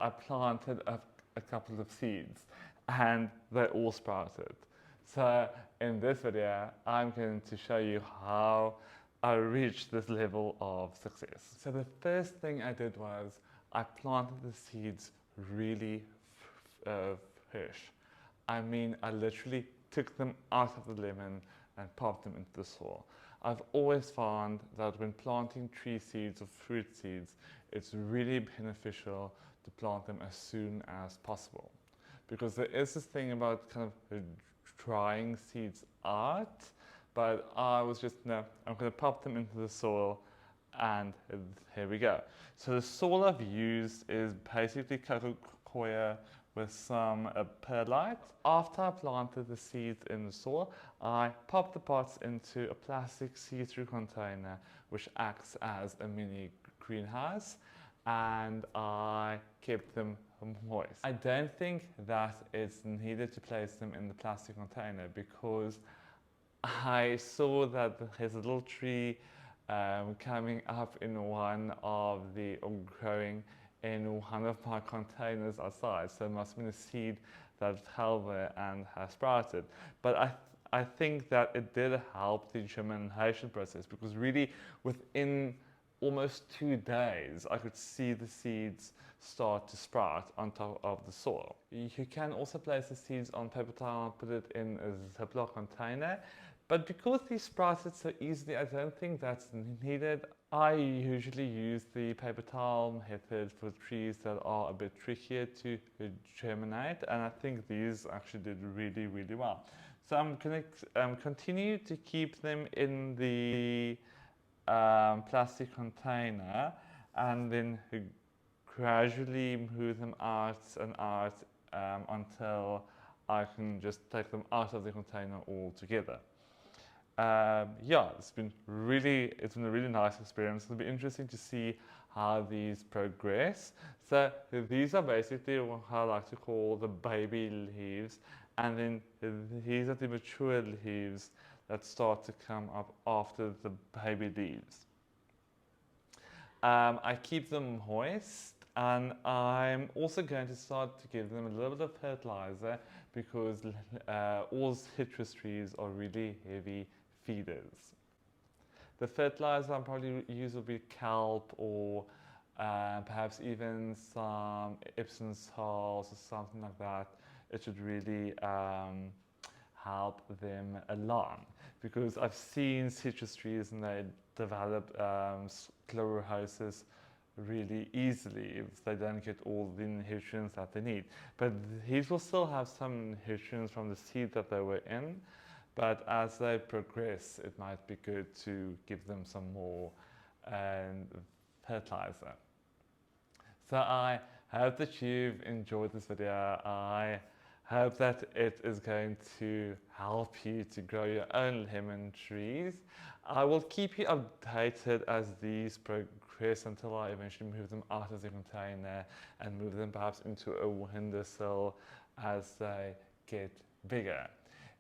I planted a couple of seeds and they all sprouted. So in this video, I'm going to show you how I reached this level of success. So the first thing I did was I planted the seeds really fresh. I mean, I literally took them out of the lemon and popped them into the soil. I've always found that when planting tree seeds or fruit seeds, it's really beneficial to plant them as soon as possible. Because there is this thing about kind of drying seeds out, but I was just, no, I'm going to pop them into the soil and here we go. So the soil I've used is basically cocoa with some perlite. After I planted the seeds in the soil, I popped the pots into a plastic see-through container which acts as a mini greenhouse, and I kept them moist. I don't think that it's needed to place them in the plastic container because I saw that there's a little tree coming up in one of the, or growing in one of my containers outside. So it must have been a seed that fell there and has sprouted. But I think that it did help the germination process because really within almost 2 days, I could see the seeds start to sprout on top of the soil. You can also place the seeds on paper towel and put it in a Ziploc container. But because these sprouted so easily, I don't think that's needed. I usually use the paper towel method for trees that are a bit trickier to germinate, and I think these actually did really, really well. So I'm going to continue to keep them in the plastic container and then gradually move them out and out until I can just take them out of the container altogether. Yeah, it's been a really nice experience. It'll be interesting to see how these progress. So these are basically what I like to call the baby leaves, and then these are the mature leaves that start to come up after the baby leaves. I keep them moist, and I'm also going to start to give them a little bit of fertilizer because all citrus trees are really heavy feeders. The fertilizer I'll probably use will be kelp or perhaps even some Epsom salts or something like that. It should really help them along, because I've seen citrus trees and they develop sclerosis really easily if they don't get all the nutrients that they need. But these will still have some nutrients from the seed that they were in, but as they progress, it might be good to give them some more fertilizer. So I hope that you've enjoyed this video. I hope that it is going to help you to grow your own lemon trees. I will keep you updated as these progress until I eventually move them out of the container and move them perhaps into a windowsill as they get bigger.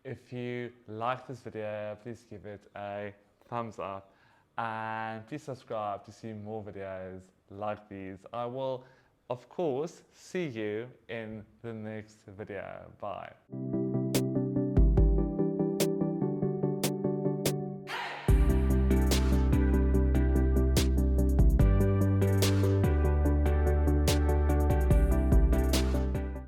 If you like this video, please give it a thumbs up and please subscribe to see more videos like these. I will, of course, see you in the next video. Bye.